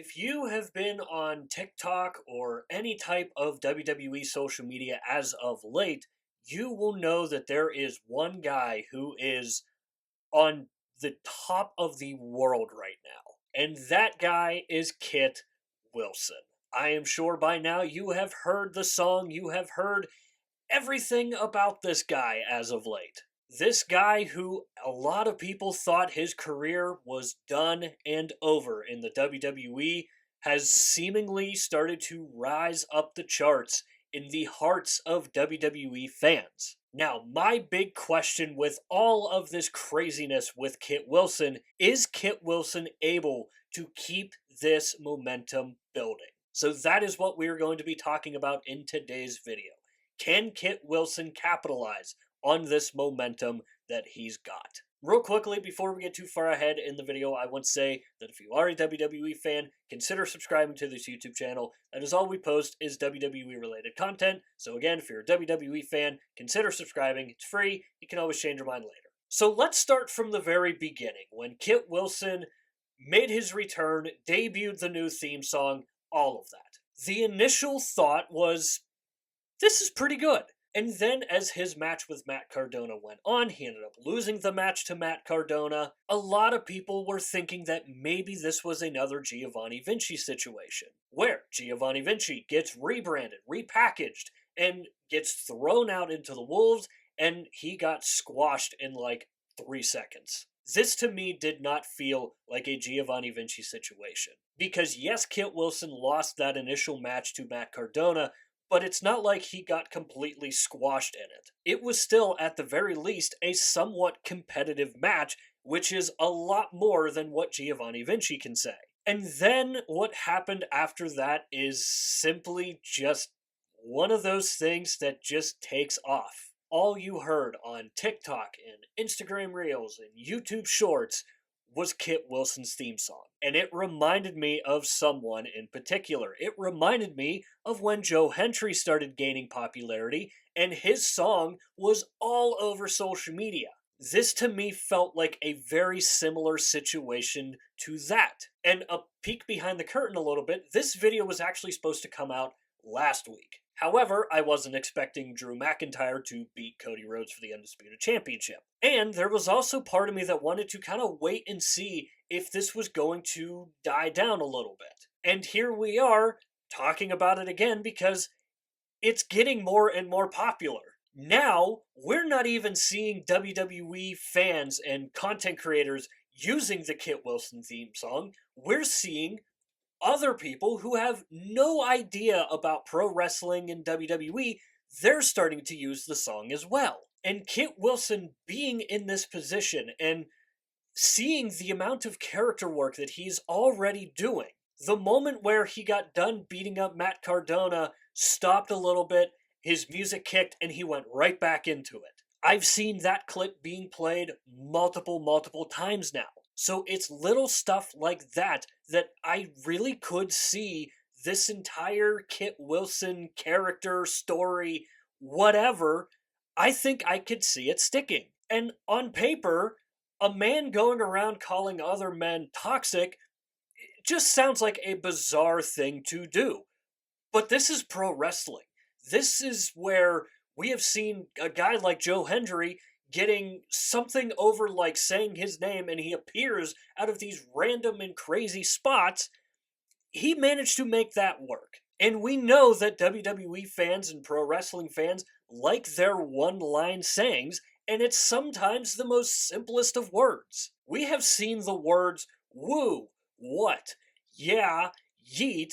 If you have been on TikTok or any type of WWE social media as of late, you will know that there is one guy who is on the top of the world right now. And that guy is Kit Wilson. I am sure by now you have heard the song, you have heard everything about this guy as of late. This guy who a lot of people thought his career was done and over in the WWE has seemingly started to rise up the charts in the hearts of WWE fans. Now, my big question with all of this craziness with Kit Wilson is Kit Wilson able to keep this momentum building? So that is what we're going to be talking about in today's video. Can Kit Wilson capitalize on this momentum that he's got? Real quickly, before we get too far ahead in the video, I want to say that if you are a WWE fan, consider subscribing to this YouTube channel. That is all we post is WWE related content. So again, if you're a WWE fan, consider subscribing. It's free. You can always change your mind later. So let's start from the very beginning, when Kit Wilson made his return, debuted the new theme song, all of that. The initial thought was, this is pretty good. And then as his match with Matt Cardona went on, he ended up losing the match to Matt Cardona. A lot of people were thinking that maybe this was another Giovanni Vinci situation, where Giovanni Vinci gets rebranded, repackaged, and gets thrown out into the wolves, and he got squashed in like 3 seconds. This to me did not feel like a Giovanni Vinci situation. Because yes, Kit Wilson lost that initial match to Matt Cardona, but it's not like he got completely squashed in it. It was still, at the very least, a somewhat competitive match, which is a lot more than what Giovanni Vinci can say. And then what happened after that is simply just one of those things that just takes off. All you heard on TikTok and Instagram Reels and YouTube Shorts was Kit Wilson's theme song. And it reminded me of someone in particular. It reminded me of when Joe Hendry started gaining popularity and his song was all over social media. This to me felt like a very similar situation to that. And a peek behind the curtain a little bit, this video was actually supposed to come out last week. However, I wasn't expecting Drew McIntyre to beat Cody Rhodes for the Undisputed Championship. And there was also part of me that wanted to kind of wait and see if this was going to die down a little bit. And here we are talking about it again because it's getting more and more popular. Now, we're not even seeing WWE fans and content creators using the Kit Wilson theme song. We're seeing other people who have no idea about pro wrestling and WWE, they're starting to use the song as well. And Kit Wilson being in this position and seeing the amount of character work that he's already doing, the moment where he got done beating up Matt Cardona, stopped a little bit, his music kicked, and he went right back into it. I've seen that clip being played multiple times now. So it's little stuff like that that I really could see this entire Kit Wilson character, story, whatever. I think I could see it sticking. And on paper, a man going around calling other men toxic just sounds like a bizarre thing to do. But this is pro wrestling. This is where we have seen a guy like Joe Hendry getting something over like saying his name and he appears out of these random and crazy spots. He managed to make that work. And we know that WWE fans and pro wrestling fans like their one-line sayings, and it's sometimes the most simplest of words. We have seen the words woo, what, yeah, yeet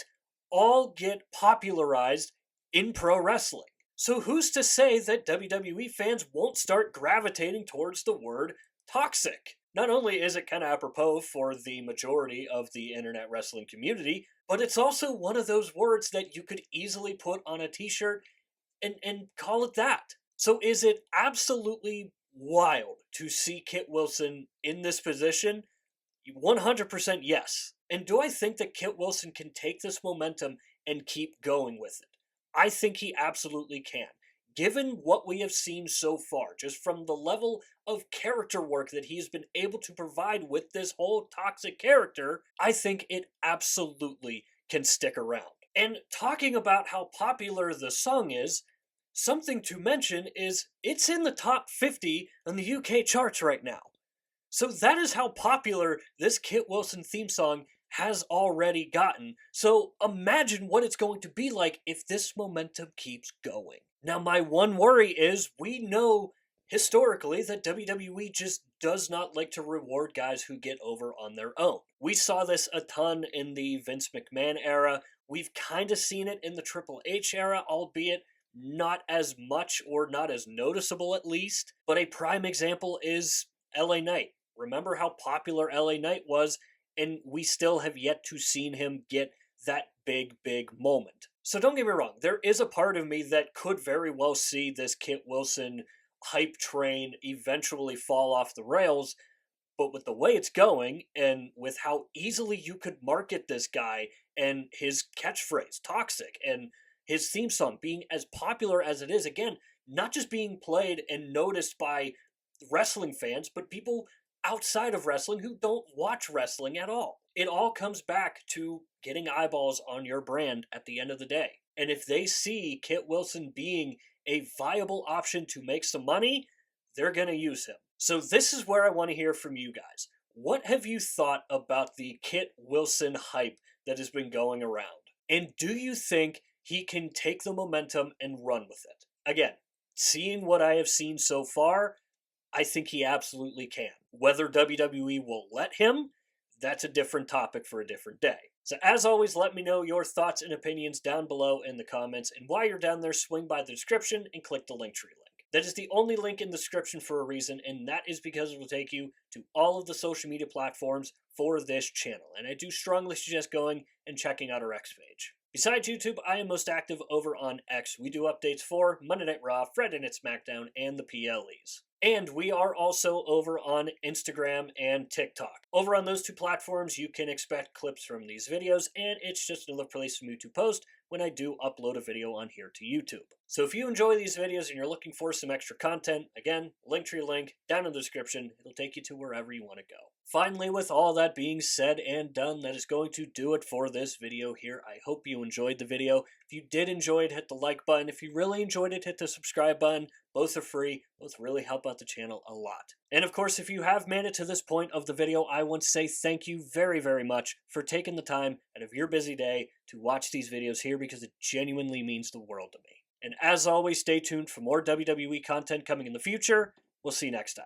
all get popularized in pro wrestling. So who's to say that WWE fans won't start gravitating towards the word toxic? Not only is it kind of apropos for the majority of the internet wrestling community, but it's also one of those words that you could easily put on a t-shirt and call it that. So is it absolutely wild to see Kit Wilson in this position? 100% yes. And do I think that Kit Wilson can take this momentum and keep going with it? I think he absolutely can. given what we have seen so far, just from the level of character work that he's been able to provide with this whole toxic character, I think it absolutely can stick around. And talking about how popular the song is, something to mention is it's in the top 50 on the UK charts right now. So that is how popular this Kit Wilson theme song has already gotten. So imagine what it's going to be like if this momentum keeps going. Now, my one worry is we know historically that WWE just does not like to reward guys who get over on their own. We saw this a ton in the Vince McMahon era. We've kind of seen it in the Triple H era, albeit not as much or not as noticeable at least. But a prime example is LA Knight. Remember how popular LA Knight was, and we still have yet to see him get that big moment. So don't get me wrong, there is a part of me that could very well see this Kit Wilson hype train eventually fall off the rails, but with the way it's going, and with how easily you could market this guy and his catchphrase, Toxic, and his theme song being as popular as it is, again, not just being played and noticed by wrestling fans, but people outside of wrestling who don't watch wrestling at all. It all comes back to getting eyeballs on your brand at the end of the day. And if they see Kit Wilson being a viable option to make some money, they're going to use him. So this is where I want to hear from you guys. What have you thought about the Kit Wilson hype that has been going around? And do you think he can take the momentum and run with it? Again, seeing what I have seen so far, I think he absolutely can. Whether WWE will let him, that's a different topic for a different day. So as always, let me know your thoughts and opinions down below in the comments, and while you're down there, swing by the description and click the Linktree link. That is the only link in the description for a reason, and that is because it will take you to all of the social media platforms for this channel, and I do strongly suggest going and checking out our X page. Besides YouTube, I am most active over on X. We do updates for Monday Night Raw, Friday Night SmackDown, and the PLEs. And we are also over on Instagram and TikTok. Over on those two platforms, you can expect clips from these videos, and it's just another place for me to post when I do upload a video on here to YouTube. So if you enjoy these videos and you're looking for some extra content, again, Linktree link down in the description. It'll take you to wherever you want to go. Finally, with all that being said and done, that is going to do it for this video here. I hope you enjoyed the video. If you did enjoy it, hit the like button. If you really enjoyed it, hit the subscribe button. Both are free. Both really help out the channel a lot. And of course, if you have made it to this point of the video, I want to say thank you very much for taking the time out of your busy day to watch these videos here, because it genuinely means the world to me. And as always, stay tuned for more WWE content coming in the future. We'll see you next time.